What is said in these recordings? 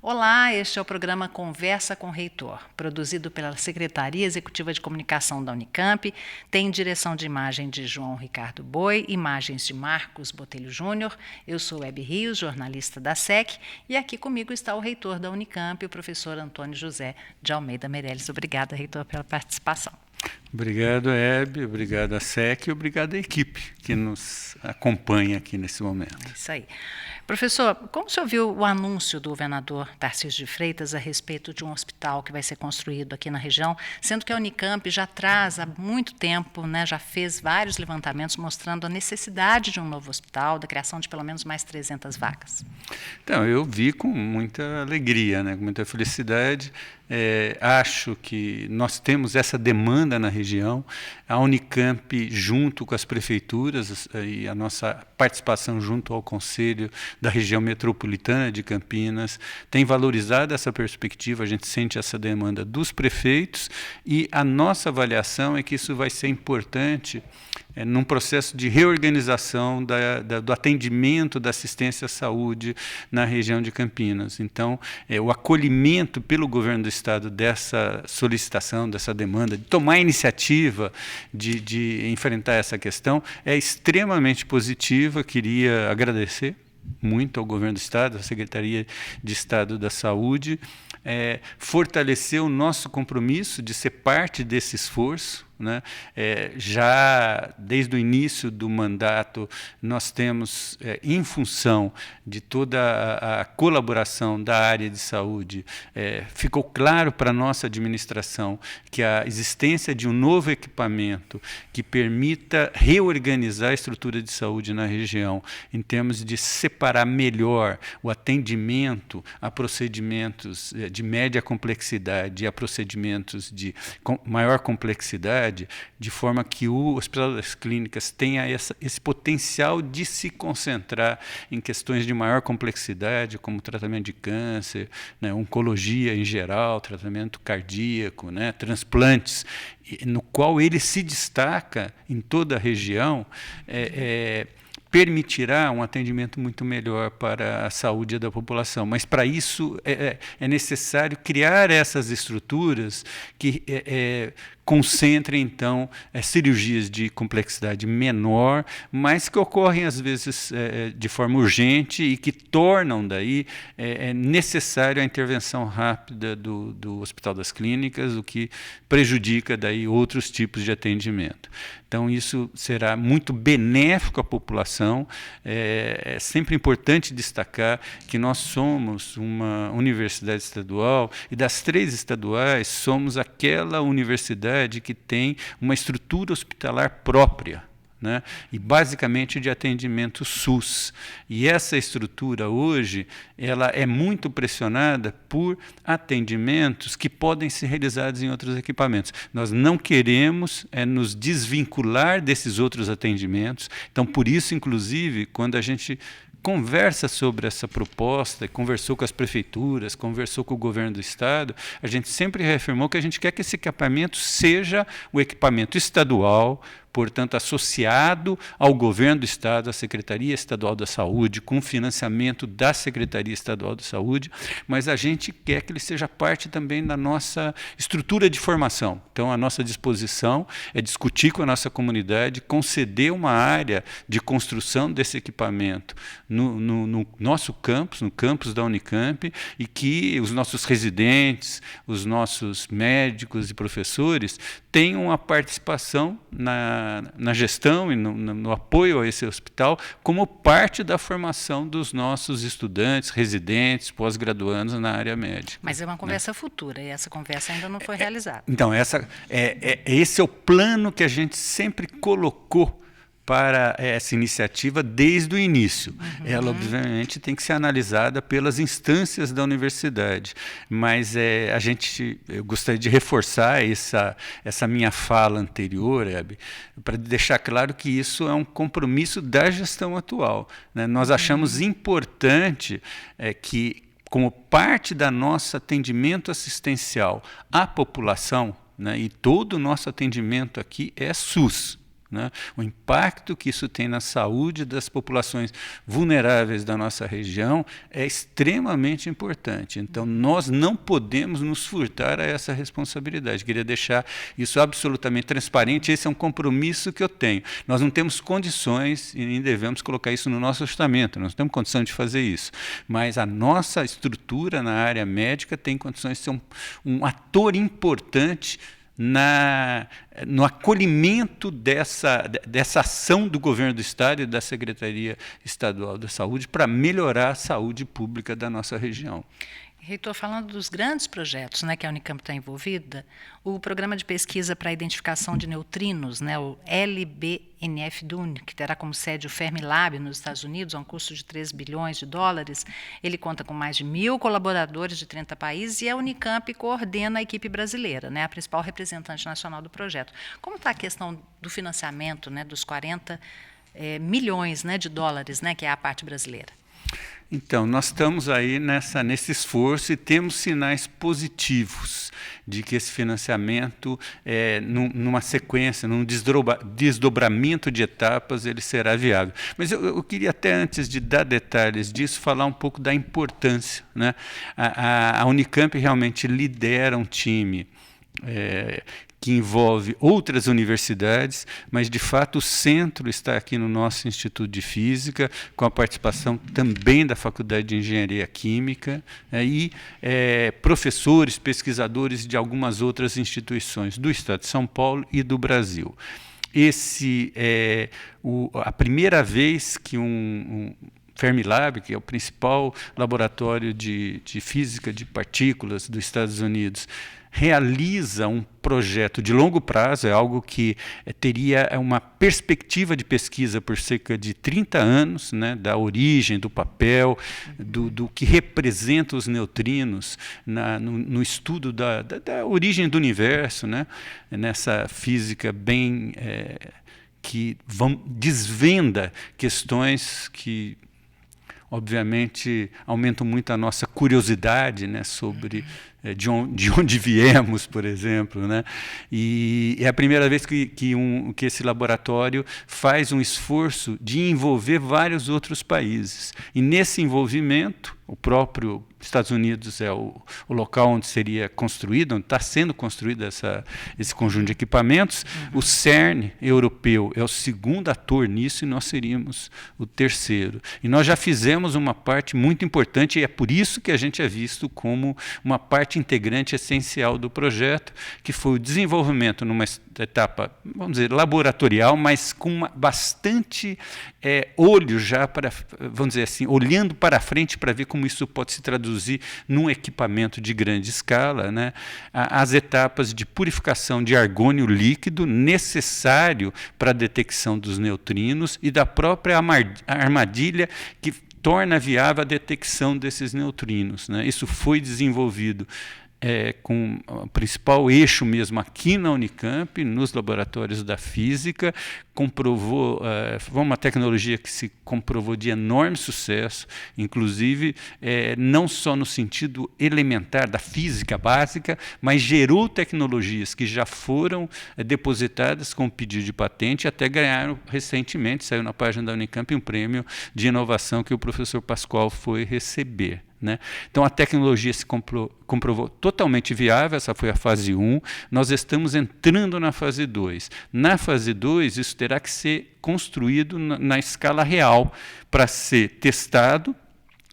Olá, este é o programa Conversa com o Reitor, produzido pela Secretaria Executiva de Comunicação da Unicamp, tem direção de imagem de João Ricardo Boi, imagens de Marcos Botelho Júnior, eu sou Hebe Rios, jornalista da SEC, e aqui comigo está o reitor da Unicamp, o professor Antônio José de Almeida Meirelles. Obrigada, reitor, pela participação. Obrigado, Hebe, obrigado à SEC e obrigado à equipe que nos acompanha aqui nesse momento. É isso aí. Professor, como o senhor viu o anúncio do governador Tarcísio de Freitas a respeito de um hospital que vai ser construído aqui na região, sendo que a Unicamp já traz há muito tempo, já fez vários levantamentos mostrando a necessidade de um novo hospital, da criação de pelo menos mais 300 vagas? Então, eu vi com muita alegria, com muita felicidade. Acho que nós temos essa demanda na região. A Unicamp, junto com as prefeituras e a nossa participação junto ao Conselho da Região Metropolitana de Campinas, tem valorizado essa perspectiva. A gente sente essa demanda dos prefeitos e a nossa avaliação é que isso vai ser importante num processo de reorganização do atendimento da assistência à saúde na região de Campinas. Então, o acolhimento pelo governo do Estado dessa solicitação, dessa demanda, de tomar a iniciativa de enfrentar essa questão, é extremamente positiva. Queria agradecer muito ao governo do Estado, à Secretaria de Estado da Saúde, fortalecer o nosso compromisso de ser parte desse esforço. Já desde o início do mandato, nós temos, em função de toda a colaboração da área de saúde, ficou claro para a nossa administração que a existência de um novo equipamento que permita reorganizar a estrutura de saúde na região, em termos de separar melhor o atendimento a procedimentos de média complexidade e a procedimentos de maior complexidade, de forma que o Hospital das Clínicas tenha esse potencial de se concentrar em questões de maior complexidade, como tratamento de câncer, oncologia em geral, tratamento cardíaco, transplantes, no qual ele se destaca em toda a região, permitirá um atendimento muito melhor para a saúde da população. Mas, para isso, é necessário criar essas estruturas que concentrem, então, cirurgias de complexidade menor, mas que ocorrem, às vezes, de forma urgente e que tornam, daí, necessário a intervenção rápida do Hospital das Clínicas, o que prejudica, daí, outros tipos de atendimento. Então, isso será muito benéfico à população. É sempre importante destacar que nós somos uma universidade estadual e, das 3 estaduais, somos aquela universidade que tem uma estrutura hospitalar própria, e basicamente de atendimento SUS. E essa estrutura hoje ela é muito pressionada por atendimentos que podem ser realizados em outros equipamentos. Nós não queremos nos desvincular desses outros atendimentos. Então, por isso, inclusive, quando a gente conversa sobre essa proposta, conversou com as prefeituras, conversou com o governo do Estado, a gente sempre reafirmou que a gente quer que esse equipamento seja o equipamento estadual, portanto, associado ao governo do Estado, à Secretaria Estadual da Saúde, com financiamento da Secretaria Estadual da Saúde, mas a gente quer que ele seja parte também da nossa estrutura de formação. Então, a nossa disposição é discutir com a nossa comunidade, conceder uma área de construção desse equipamento no nosso campus, no campus da Unicamp, e que os nossos residentes, os nossos médicos e professores tenham uma participação na gestão e no apoio a esse hospital como parte da formação dos nossos estudantes, residentes, pós-graduandos na área médica. Mas é uma conversa futura e essa conversa ainda não foi realizada. Então, esse é o plano que a gente sempre colocou para essa iniciativa desde o início. Ela, obviamente, tem que ser analisada pelas instâncias da universidade, mas eu gostaria de reforçar essa minha fala anterior, Hebe, para deixar claro que isso é um compromisso da gestão atual. Nós achamos importante que, como parte da nosso atendimento assistencial à população, e todo o nosso atendimento aqui é SUS, né? O impacto que isso tem na saúde das populações vulneráveis da nossa região é extremamente importante. Então, nós não podemos nos furtar a essa responsabilidade. Queria deixar isso absolutamente transparente. Esse é um compromisso que eu tenho. Nós não temos condições e nem devemos colocar isso no nosso orçamento. Nós não temos condição de fazer isso. Mas a nossa estrutura na área médica tem condições de ser um ator importante no acolhimento dessa ação do governo do Estado e da Secretaria Estadual da Saúde para melhorar a saúde pública da nossa região. Reitor, falando dos grandes projetos, né, que a Unicamp está envolvida, o Programa de Pesquisa para a Identificação de Neutrinos, né, o LBNF-DUN, que terá como sede o Fermilab nos Estados Unidos, a um custo de 3 bilhões de dólares, ele conta com mais de 1.000 colaboradores de 30 países e a Unicamp coordena a equipe brasileira, né, a principal representante nacional do projeto. Como está a questão do financiamento, né, dos 40 milhões, né, de dólares, né, que é a parte brasileira? Então, nós estamos aí nesse esforço e temos sinais positivos de que esse financiamento, numa sequência, num desdobramento de etapas, ele será viável. Mas eu queria até, antes de dar detalhes disso, falar um pouco da importância, né? A Unicamp realmente lidera um time que envolve outras universidades, mas, de fato, o centro está aqui no nosso Instituto de Física, com a participação também da Faculdade de Engenharia Química, e professores, pesquisadores de algumas outras instituições do Estado de São Paulo e do Brasil. Esse é a primeira vez que Fermilab, que é o principal laboratório de física de partículas dos Estados Unidos, realiza um projeto de longo prazo, é algo que teria uma perspectiva de pesquisa por cerca de 30 anos, né, da origem do papel, do que representa os neutrinos no estudo da origem do universo, né, nessa física bem que desvenda questões que obviamente aumentam muito a nossa curiosidade, né, sobre de onde viemos, por exemplo, né? E é a primeira vez que esse laboratório faz um esforço de envolver vários outros países. E nesse envolvimento, o próprio Estados Unidos é o local onde seria construído, onde está sendo construído esse conjunto de equipamentos. O CERN europeu é o segundo ator nisso e nós seríamos o terceiro. E nós já fizemos uma parte muito importante e é por isso que a gente é visto como uma parte integrante essencial do projeto, que foi o desenvolvimento numa etapa, vamos dizer, laboratorial, mas com bastante olho já para, vamos dizer assim, olhando para frente para ver como isso pode se traduzir num equipamento de grande escala, né? As etapas de purificação de argônio líquido necessário para a detecção dos neutrinos e da própria armadilha que torna viável a detecção desses neutrinos, né? Isso foi desenvolvido com o principal eixo mesmo aqui na Unicamp, nos laboratórios da física, foi uma tecnologia que se comprovou de enorme sucesso, inclusive não só no sentido elementar da física básica, mas gerou tecnologias que já foram depositadas com pedido de patente e até ganharam recentemente, saiu na página da Unicamp, um prêmio de inovação que o professor Pascoal foi receber, né? Então, a tecnologia se comprovou totalmente viável, essa foi a fase 1, nós estamos entrando na fase 2. Na fase 2, isso terá que ser construído na escala real para ser testado,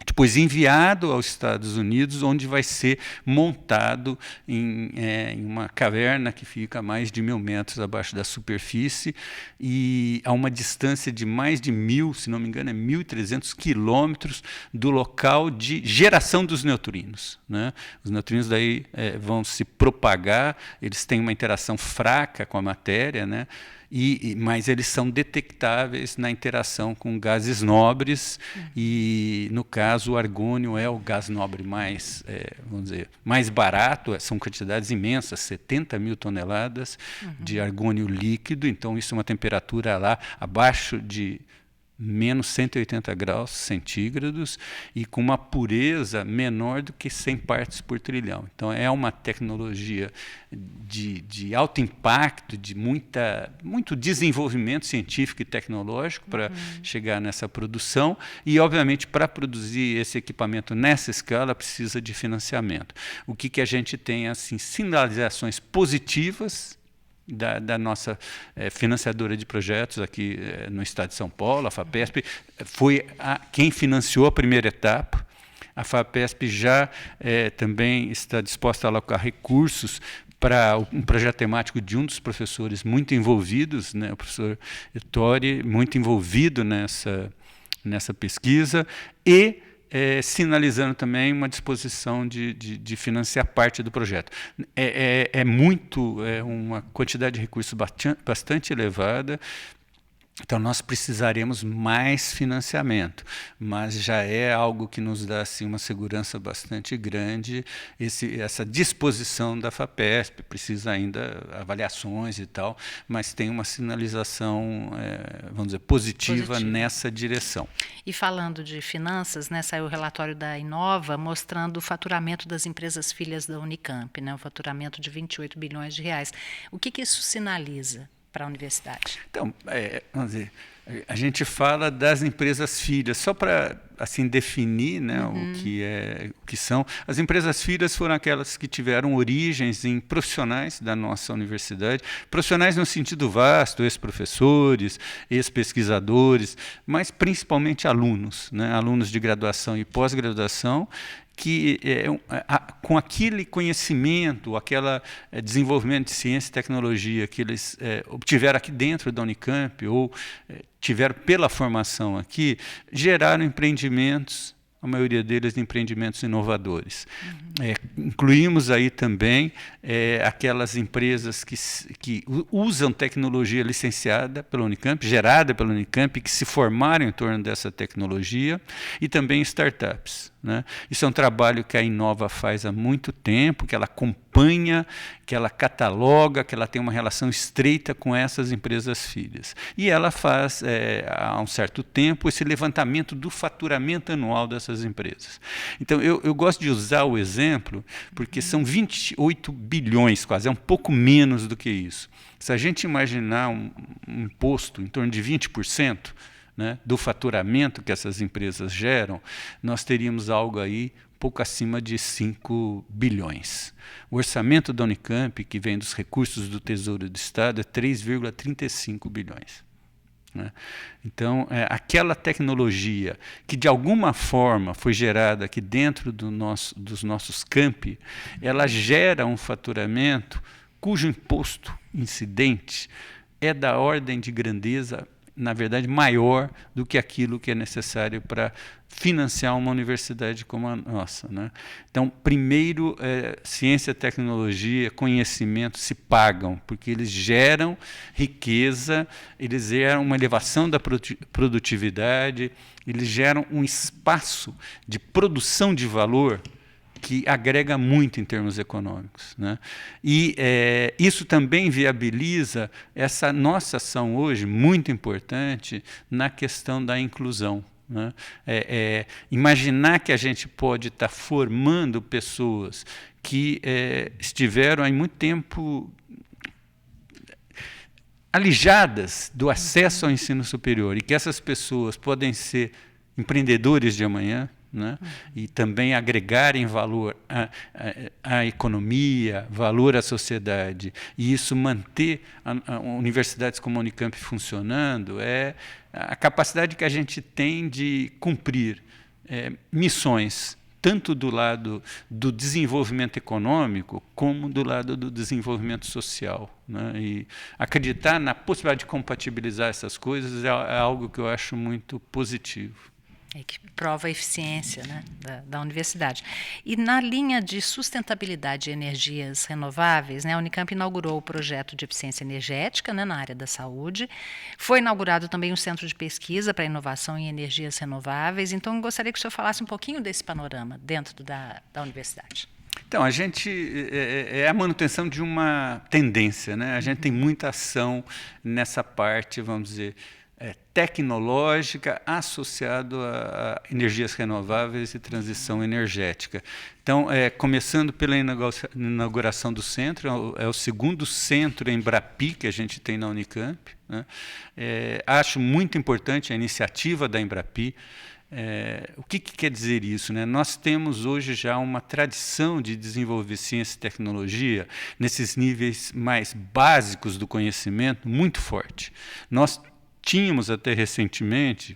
depois enviado aos Estados Unidos, onde vai ser montado em uma caverna que fica a mais de 1.000 metros abaixo da superfície e a uma distância de mais de 1.000, se não me engano, 1.300 quilômetros do local de geração dos neutrinos, né? Os neutrinos daí vão se propagar, eles têm uma interação fraca com a matéria, né? Mas eles são detectáveis na interação com gases nobres e, no caso, o argônio é o gás nobre mais, vamos dizer, mais barato, são quantidades imensas, 70.000 toneladas de argônio líquido, então isso é uma temperatura lá abaixo de menos 180 graus centígrados e com uma pureza menor do que 100 partes por trilhão. Então, é uma tecnologia de alto impacto, de muito desenvolvimento científico e tecnológico para chegar nessa produção e, obviamente, para produzir esse equipamento nessa escala, precisa de financiamento. O que a gente tem, assim, sinalizações positivas da nossa financiadora de projetos aqui no estado de São Paulo, a FAPESP, foi quem financiou a primeira etapa. A FAPESP já também está disposta a alocar recursos para um projeto temático de um dos professores muito envolvidos, né, o professor Ettore, muito envolvido nessa pesquisa, e sinalizando também uma disposição de financiar parte do projeto. É uma quantidade de recursos bastante elevada, então nós precisaremos mais financiamento, mas já é algo que nos dá assim, uma segurança bastante grande, essa disposição da FAPESP, precisa ainda avaliações e tal, mas tem uma sinalização, vamos dizer, positiva nessa direção. E falando de finanças, né, saiu o relatório da Inova mostrando o faturamento das empresas filhas da Unicamp, né, o faturamento de 28 bilhões de reais. O que isso sinaliza para a universidade? Então, vamos dizer, a gente fala das empresas filhas, só para assim definir, né, o que são. As empresas filhas foram aquelas que tiveram origens em profissionais da nossa universidade, profissionais no sentido vasto, ex-professores, ex-pesquisadores, mas principalmente alunos, né, alunos de graduação e pós-graduação, que com aquele conhecimento, aquele desenvolvimento de ciência e tecnologia que eles obtiveram aqui dentro da Unicamp ou tiveram pela formação aqui, geraram empreendimentos, a maioria deles empreendimentos inovadores. Incluímos aí também aquelas empresas que usam tecnologia licenciada pela Unicamp, gerada pela Unicamp, que se formaram em torno dessa tecnologia, e também startups, né? Isso é um trabalho que a Inova faz há muito tempo, que ela acompanha, que ela cataloga, que ela tem uma relação estreita com essas empresas filhas. E ela faz, há um certo tempo, esse levantamento do faturamento anual dessas empresas. Então, eu gosto de usar o exemplo, porque são 28 bilhões quase, é um pouco menos do que isso. Se a gente imaginar um imposto em torno de 20%, né, do faturamento que essas empresas geram, nós teríamos algo aí pouco acima de 5 bilhões. O orçamento da Unicamp, que vem dos recursos do Tesouro do Estado, é 3,35 bilhões. Né? Então, aquela tecnologia que, de alguma forma, foi gerada aqui dentro dos nossos campi, ela gera um faturamento cujo imposto incidente é da ordem de grandeza, na verdade, maior do que aquilo que é necessário para financiar uma universidade como a nossa, né? Então, primeiro, ciência, tecnologia, conhecimento se pagam, porque eles geram riqueza, eles geram uma elevação da produtividade, eles geram um espaço de produção de valor que agrega muito em termos econômicos, né? E isso também viabiliza essa nossa ação hoje, muito importante, na questão da inclusão, né? Imaginar que a gente pode estar formando pessoas que estiveram há muito tempo alijadas do acesso ao ensino superior e que essas pessoas podem ser empreendedores de amanhã, né? E também agregarem valor à economia, valor à sociedade, e isso manter universidades como a Unicamp funcionando, é a capacidade que a gente tem de cumprir missões, tanto do lado do desenvolvimento econômico, como do lado do desenvolvimento social, né? E acreditar na possibilidade de compatibilizar essas coisas é algo que eu acho muito positivo. Que prova a eficiência, né, da universidade. E na linha de sustentabilidade e energias renováveis, né, a Unicamp inaugurou o projeto de eficiência energética, né, na área da saúde. Foi inaugurado também um centro de pesquisa para inovação em energias renováveis. Então, eu gostaria que o senhor falasse um pouquinho desse panorama dentro da universidade. Então, a gente é a manutenção de uma tendência, né? A gente tem muita ação nessa parte, vamos dizer, tecnológica associado a energias renováveis e transição energética. Então, começando pela inauguração do centro, é o segundo centro Embrapi que a gente tem na Unicamp, né? Acho muito importante a iniciativa da Embrapi. O que quer dizer isso, né? Nós temos hoje já uma tradição de desenvolver ciência e tecnologia nesses níveis mais básicos do conhecimento muito forte. Nós tínhamos até recentemente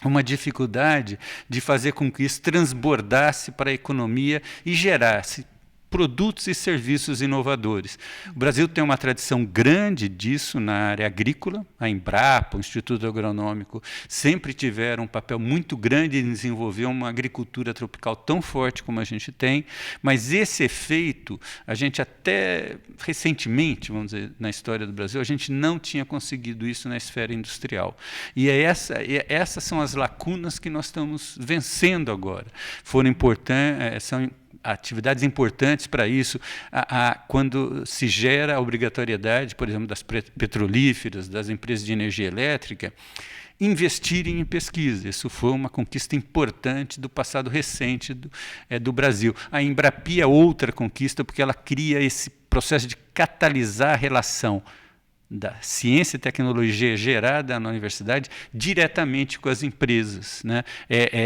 uma dificuldade de fazer com que isso transbordasse para a economia e gerasse produtos e serviços inovadores. O Brasil tem uma tradição grande disso na área agrícola. A Embrapa, o Instituto Agronômico, sempre tiveram um papel muito grande em desenvolver uma agricultura tropical tão forte como a gente tem, mas esse efeito, a gente até recentemente, vamos dizer, na história do Brasil, a gente não tinha conseguido isso na esfera industrial. E essas são as lacunas que nós estamos vencendo agora. Foram importantes, são atividades importantes para isso, quando se gera a obrigatoriedade, por exemplo, das petrolíferas, das empresas de energia elétrica, investirem em pesquisa. Isso foi uma conquista importante do passado recente do Brasil. A Embrapi é outra conquista, porque ela cria esse processo de catalisar a relação da ciência e tecnologia gerada na universidade diretamente com as empresas, né?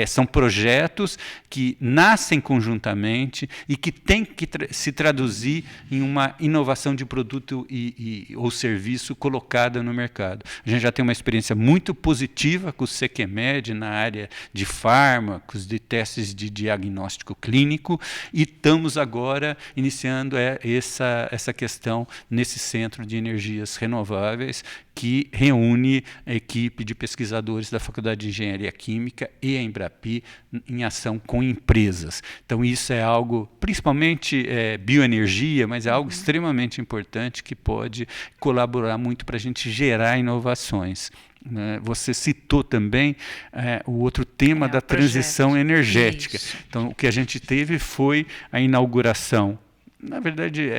São projetos que nascem conjuntamente e que têm que se traduzir em uma inovação de produto ou serviço colocada no mercado. A gente já tem uma experiência muito positiva com o CQMED na área de fármacos, de testes de diagnóstico clínico, e estamos agora iniciando essa questão nesse centro de energias renováveis, que reúne a equipe de pesquisadores da Faculdade de Engenharia Química e a Embrapi em ação com empresas. Então, isso é algo, principalmente bioenergia, mas é algo extremamente importante que pode colaborar muito para a gente gerar inovações. Você citou também o outro tema da transição energética. Isso. Então, o que a gente teve foi a inauguração, na verdade,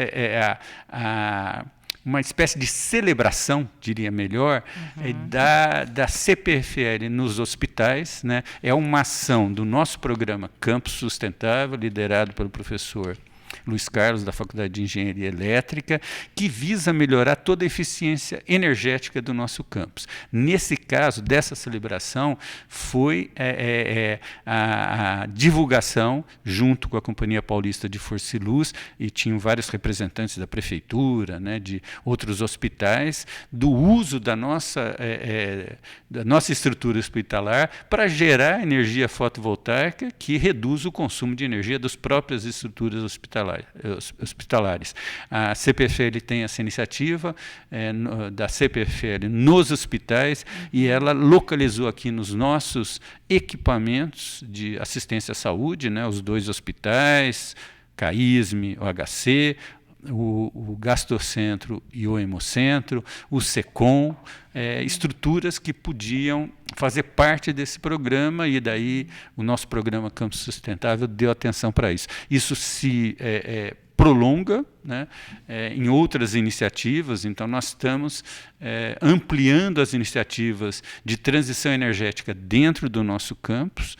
uma espécie de celebração, diria melhor, da CPFL nos hospitais, né? É uma ação do nosso programa Campus Sustentável, liderado pelo professor Luiz Carlos, da Faculdade de Engenharia Elétrica, que visa melhorar toda a eficiência energética do nosso campus. Nesse caso, dessa celebração, foi a divulgação, junto com a Companhia Paulista de Força e Luz, e tinham vários representantes da prefeitura, né, de outros hospitais, do uso da nossa estrutura hospitalar para gerar energia fotovoltaica que reduz o consumo de energia das próprias estruturas hospitalares. A CPFL tem essa iniciativa da CPFL nos hospitais, e ela localizou aqui nos nossos equipamentos de assistência à saúde, né, os 2 hospitais, CAISM, o HC, o Gastrocentro e o Hemocentro, o SECOM, estruturas que podiam fazer parte desse programa, e daí o nosso programa Campus Sustentável deu atenção para isso. Isso se prolonga, né, em outras iniciativas. Então, nós estamos ampliando as iniciativas de transição energética dentro do nosso campus,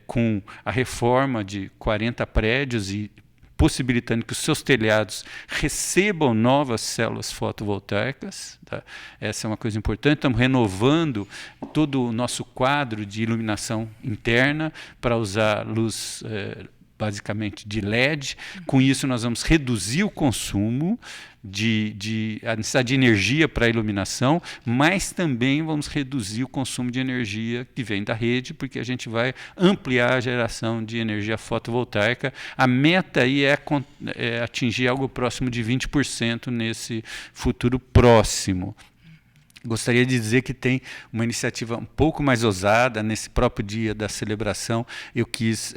com a reforma de 40 prédios e possibilitando que os seus telhados recebam novas células fotovoltaicas. Tá? Essa é uma coisa importante. Estamos renovando todo o nosso quadro de iluminação interna para usar luz basicamente de LED. Com isso, nós vamos reduzir o consumo a necessidade de energia para a iluminação, mas também vamos reduzir o consumo de energia que vem da rede, porque a gente vai ampliar a geração de energia fotovoltaica. A meta aí é atingir algo próximo de 20% nesse futuro próximo. Gostaria de dizer que tem uma iniciativa um pouco mais ousada. Nesse próprio dia da celebração, eu quis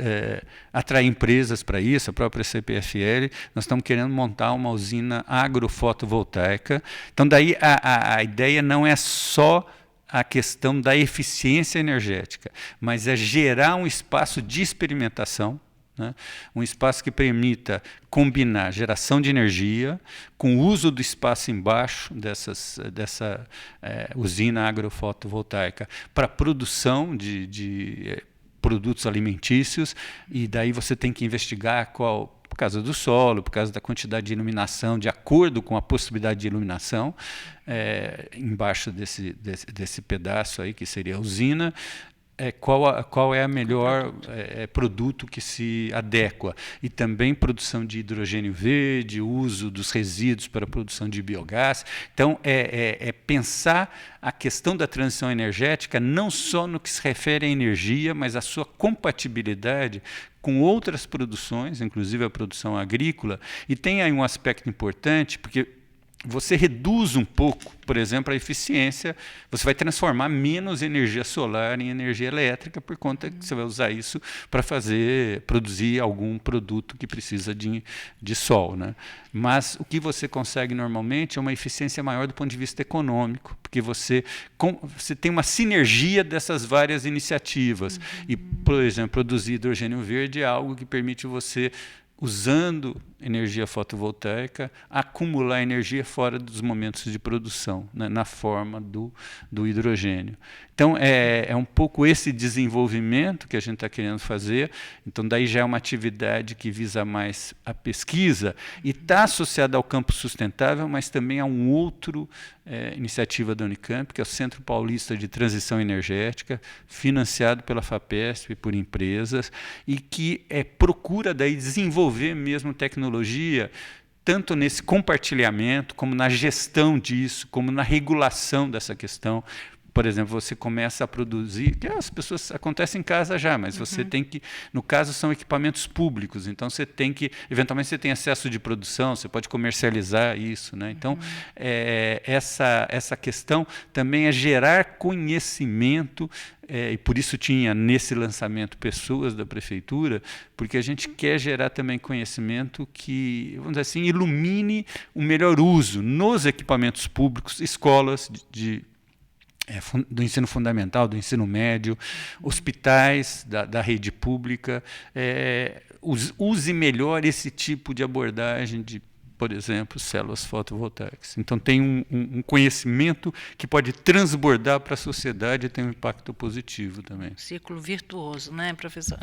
atrair empresas para isso, a própria CPFL. Nós estamos querendo montar uma usina agrofotovoltaica. Então, daí a ideia não é só a questão da eficiência energética, mas é gerar um espaço de experimentação né? Um espaço que permita combinar geração de energia com o uso do espaço embaixo dessa usina agrofotovoltaica para produção de produtos alimentícios, e daí você tem que investigar qual, por causa do solo, por causa da quantidade de iluminação, de acordo com a possibilidade de iluminação, embaixo desse pedaço aí, que seria a usina, qual é a melhor produto que se adequa. E também produção de hidrogênio verde, uso dos resíduos para a produção de biogás. Então, pensar a questão da transição energética não só no que se refere à energia, mas a sua compatibilidade com outras produções, inclusive a produção agrícola. E tem aí um aspecto importante, porque você reduz um pouco, por exemplo, a eficiência, você vai transformar menos energia solar em energia elétrica, por conta que você vai usar isso para produzir algum produto que precisa de sol, né? Mas o que você consegue normalmente é uma eficiência maior do ponto de vista econômico, porque você tem uma sinergia dessas várias iniciativas. E, por exemplo, produzir hidrogênio verde é algo que permite você, usando energia fotovoltaica, acumular energia fora dos momentos de produção, né, na forma do hidrogênio. Então, é um pouco esse desenvolvimento que a gente está querendo fazer. Então, daí já é uma atividade que visa mais a pesquisa e está associada ao campo sustentável, mas também a um outro iniciativa da Unicamp, que é o Centro Paulista de Transição Energética, financiado pela FAPESP e por empresas, e que procura daí desenvolver mesmo tecnologia, tanto nesse compartilhamento, como na gestão disso, como na regulação dessa questão. Por exemplo, você começa a produzir, que as pessoas acontecem em casa já, mas você tem que, no caso, são equipamentos públicos, então você tem que, eventualmente você tem acesso de produção, você pode comercializar isso, né? Então, essa questão também é gerar conhecimento, e por isso tinha nesse lançamento pessoas da prefeitura, porque a gente quer gerar também conhecimento que, vamos dizer assim, ilumine o melhor uso nos equipamentos públicos, escolas do ensino fundamental, do ensino médio, hospitais da rede pública, use melhor esse tipo de abordagem de, por exemplo, células fotovoltaicas. Então, tem um conhecimento que pode transbordar para a sociedade e tem um impacto positivo também. Ciclo virtuoso, né, professor?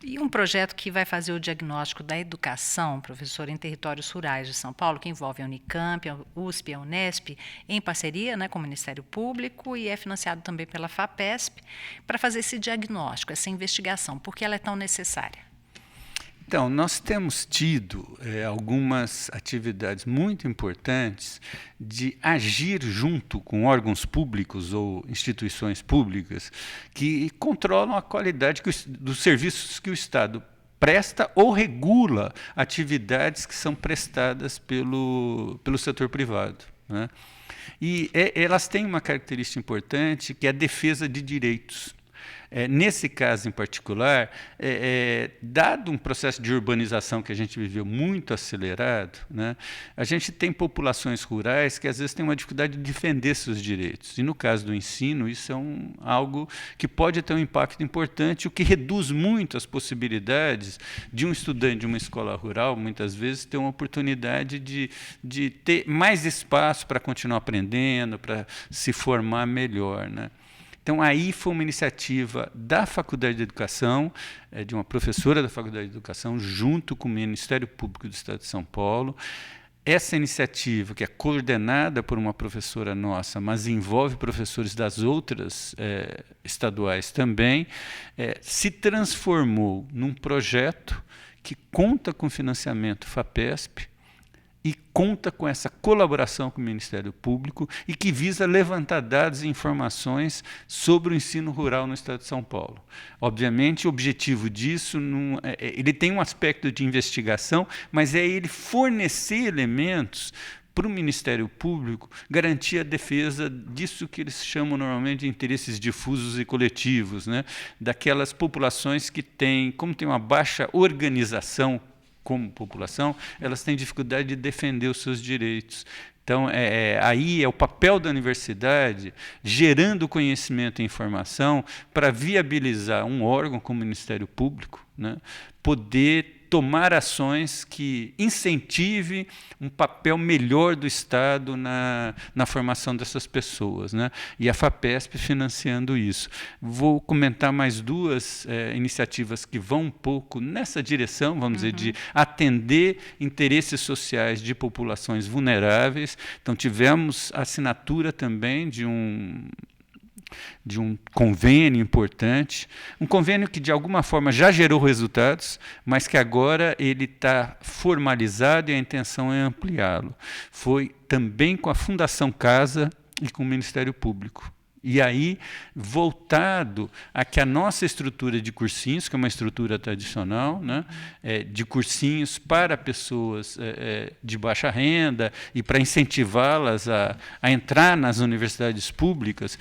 E um projeto que vai fazer o diagnóstico da educação, professor, em territórios rurais de São Paulo, que envolve a Unicamp, a USP, a Unesp, em parceria, né, com o Ministério Público, e é financiado também pela FAPESP, para fazer esse diagnóstico, essa investigação. Por que ela é tão necessária? Então, nós temos tido algumas atividades muito importantes de agir junto com órgãos públicos ou instituições públicas que controlam a qualidade dos serviços que o Estado presta ou regula atividades que são prestadas pelo setor privado, né? E elas têm uma característica importante, que é a defesa de direitos. Nesse caso em particular, dado um processo de urbanização que a gente viveu muito acelerado, né, a gente tem populações rurais que às vezes têm uma dificuldade de defender seus direitos. E no caso do ensino, isso é algo que pode ter um impacto importante, o que reduz muito as possibilidades de um estudante de uma escola rural, muitas vezes, ter uma oportunidade de ter mais espaço para continuar aprendendo, para se formar melhor, né? Então, aí foi uma iniciativa da Faculdade de Educação, de uma professora da Faculdade de Educação, junto com o Ministério Público do Estado de São Paulo. Essa iniciativa, que é coordenada por uma professora nossa, mas envolve professores das outras estaduais também, se transformou num projeto que conta com financiamento FAPESP, e conta com essa colaboração com o Ministério Público e que visa levantar dados e informações sobre o ensino rural no Estado de São Paulo. Obviamente, o objetivo disso ele tem um aspecto de investigação, mas é ele fornecer elementos para o Ministério Público garantir a defesa disso que eles chamam normalmente de interesses difusos e coletivos, né? Daquelas populações que como tem uma baixa organização como população, elas têm dificuldade de defender os seus direitos. Então, aí é o papel da universidade, gerando conhecimento e informação, para viabilizar um órgão como o Ministério Público, né, poder tomar ações que incentivem um papel melhor do Estado na formação dessas pessoas, né? E a FAPESP financiando isso. Vou comentar mais duas iniciativas que vão um pouco nessa direção, vamos dizer, de atender interesses sociais de populações vulneráveis. Então, tivemos assinatura também de um convênio importante, um convênio que de alguma forma já gerou resultados, mas que agora ele está formalizado e a intenção é ampliá-lo. Foi também com a Fundação Casa e com o Ministério Público. E aí, voltado a que a nossa estrutura de cursinhos, que é uma estrutura tradicional, né, de cursinhos para pessoas de baixa renda e para incentivá-las a entrar nas universidades públicas,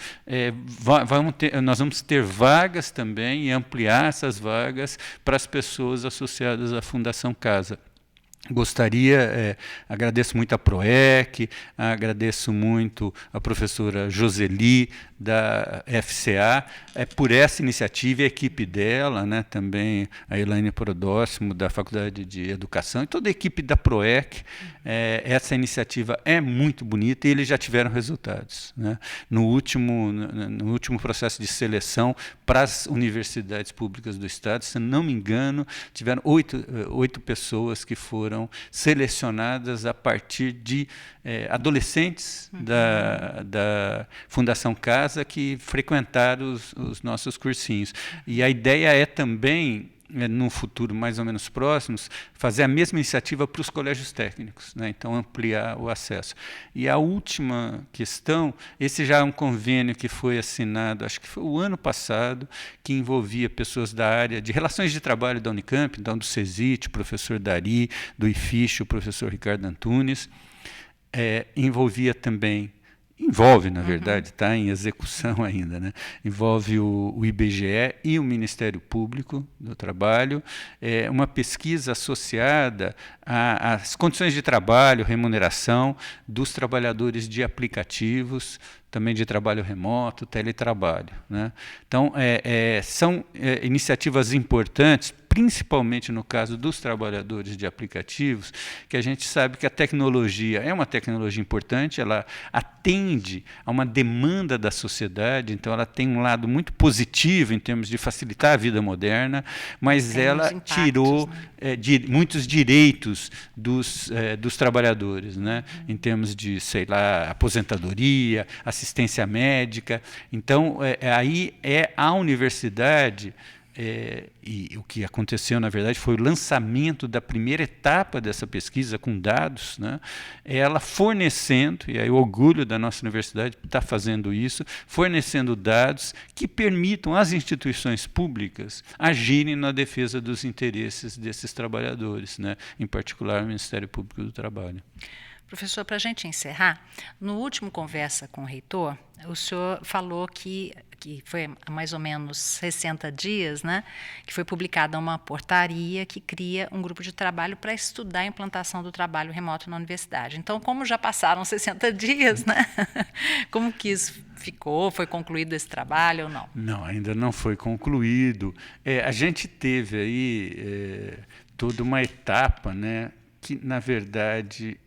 nós vamos ter vagas também e ampliar essas vagas para as pessoas associadas à Fundação Casa. Gostaria, agradeço muito a PROEC, agradeço muito a professora Joseli, da FCA, por essa iniciativa e a equipe dela, né, também a Elaine Prodóximo, da Faculdade de Educação, e toda a equipe da PROEC. Essa iniciativa é muito bonita e eles já tiveram resultados, né? No último processo de seleção para as universidades públicas do Estado, se não me engano, tiveram oito pessoas que foram selecionadas a partir de adolescentes da Fundação Casa que frequentaram os nossos cursinhos. E a ideia é também, no futuro mais ou menos próximos, fazer a mesma iniciativa para os colégios técnicos, né? Então, ampliar o acesso. E a última questão, esse já é um convênio que foi assinado, acho que foi o ano passado, que envolvia pessoas da área de relações de trabalho da Unicamp, então do CESIT, o professor Dari, do IFISH, o professor Ricardo Antunes, envolve, na verdade, está em execução ainda, né? Envolve o IBGE e o Ministério Público do Trabalho, uma pesquisa associada às condições de trabalho, remuneração dos trabalhadores de aplicativos, também de trabalho remoto, teletrabalho, né? Então, são iniciativas importantes, principalmente no caso dos trabalhadores de aplicativos, que a gente sabe que a tecnologia é uma tecnologia importante, ela atende a uma demanda da sociedade, então ela tem um lado muito positivo em termos de facilitar a vida moderna, mas ela tirou muitos direitos dos trabalhadores, né? Em termos de, sei lá, aposentadoria, assistência médica. Então, aí a universidade, e o que aconteceu, na verdade, foi o lançamento da primeira etapa dessa pesquisa com dados, né? Ela fornecendo, e aí o orgulho da nossa universidade está fazendo isso, fornecendo dados que permitam às instituições públicas agirem na defesa dos interesses desses trabalhadores, né? Em particular o Ministério Público do Trabalho. Professor, para a gente encerrar, no último Conversa com o Reitor, o senhor falou que foi há mais ou menos 60 dias, né, que foi publicada uma portaria que cria um grupo de trabalho para estudar a implantação do trabalho remoto na universidade. Então, como já passaram 60 dias, né, como que isso ficou? Foi concluído esse trabalho ou não? Não, ainda não foi concluído. A gente teve aí toda uma etapa, né, que, na verdade,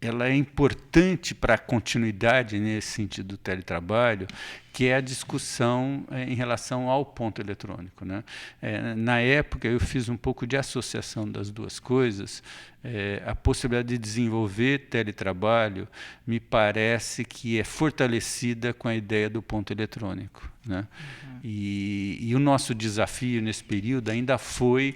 ela é importante para a continuidade nesse sentido do teletrabalho, que é a discussão em relação ao ponto eletrônico, né? Na época, eu fiz um pouco de associação das duas coisas. A possibilidade de desenvolver teletrabalho me parece que é fortalecida com a ideia do ponto eletrônico, né? E o nosso desafio nesse período ainda foi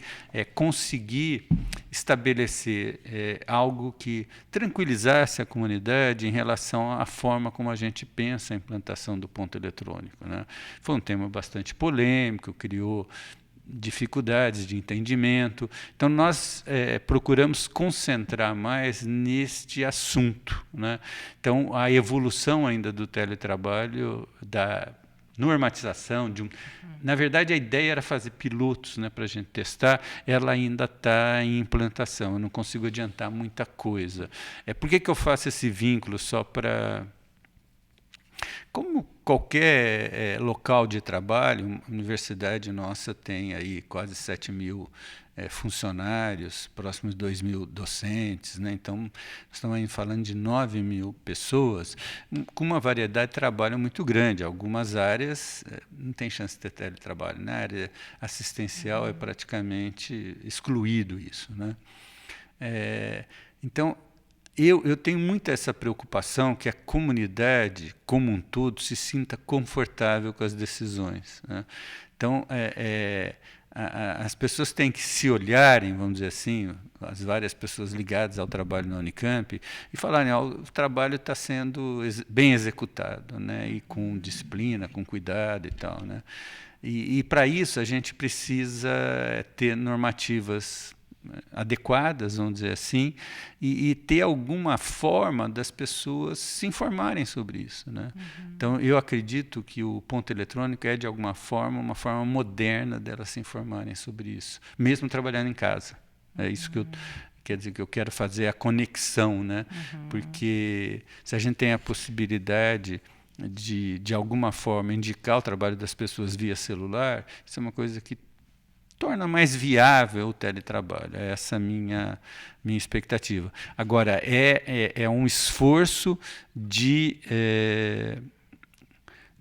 conseguir estabelecer algo que tranquilizasse a comunidade em relação à forma como a gente pensa a implantação do ponto eletrônico, né? Foi um tema bastante polêmico, criou dificuldades de entendimento. Então, nós procuramos concentrar mais neste assunto, né? Então, a evolução ainda do teletrabalho, normatização, na verdade, a ideia era fazer pilotos, né, para a gente testar, ela ainda está em implantação, eu não consigo adiantar muita coisa. Por que eu faço esse vínculo só para... Como qualquer local de trabalho, a universidade nossa tem aí quase 7.000 funcionários, próximos de 2.000 docentes, né? Então, nós estamos aí falando de 9.000 pessoas, com uma variedade de trabalho muito grande. Algumas áreas não tem chance de ter teletrabalho. Na área assistencial é praticamente excluído isso, né? Então, eu tenho muito essa preocupação que a comunidade, como um todo, se sinta confortável com as decisões, né? Então, as pessoas têm que se olharem, vamos dizer assim, as várias pessoas ligadas ao trabalho na Unicamp, e falarem, o trabalho está sendo bem executado, né? E com disciplina, com cuidado e tal, né? E para isso a gente precisa ter normativas adequadas, vamos dizer assim, e ter alguma forma das pessoas se informarem sobre isso, né? Então, eu acredito que o ponto eletrônico é, de alguma forma, uma forma moderna delas se informarem sobre isso, mesmo trabalhando em casa. É isso que quer dizer, que eu quero fazer a conexão, né? Porque se a gente tem a possibilidade de alguma forma, indicar o trabalho das pessoas via celular, isso é uma coisa que torna mais viável o teletrabalho. É essa a minha expectativa. Agora, é um esforço de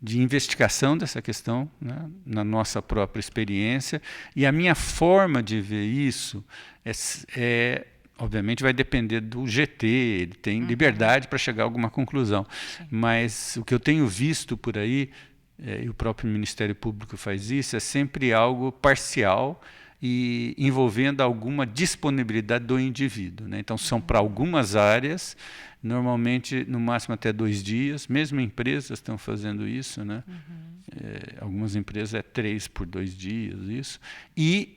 investigação dessa questão, né, na nossa própria experiência, e a minha forma de ver isso obviamente vai depender do GT, ele tem liberdade para chegar a alguma conclusão. Sim. Mas o que eu tenho visto por aí, e o próprio Ministério Público faz isso, é sempre algo parcial e envolvendo alguma disponibilidade do indivíduo, né? Então, são para algumas áreas, normalmente, no máximo até 2 dias, mesmo empresas estão fazendo isso, né? Algumas empresas 3 por 2 dias, isso, e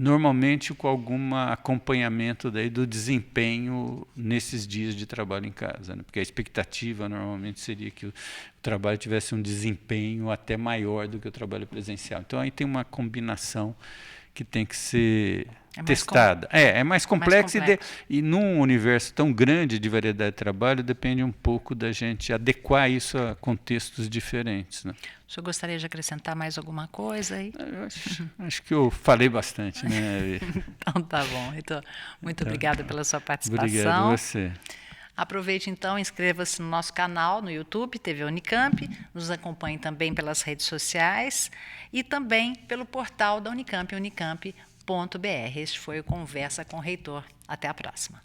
normalmente com algum acompanhamento daí do desempenho nesses dias de trabalho em casa, né? Porque a expectativa normalmente seria que o trabalho tivesse um desempenho até maior do que o trabalho presencial. Então aí tem uma combinação que tem que ser testada. É mais complexo, e num universo tão grande de variedade de trabalho, depende um pouco da gente adequar isso a contextos diferentes, né? O senhor gostaria de acrescentar mais alguma coisa aí? Eu acho que eu falei bastante, né? Então tá bom. Então, muito obrigada pela sua participação. Obrigado a você. Aproveite então, inscreva-se no nosso canal no YouTube, TV Unicamp, nos acompanhe também pelas redes sociais e também pelo portal da Unicamp, unicamp.br. Este foi o Conversa com o Reitor. Até a próxima.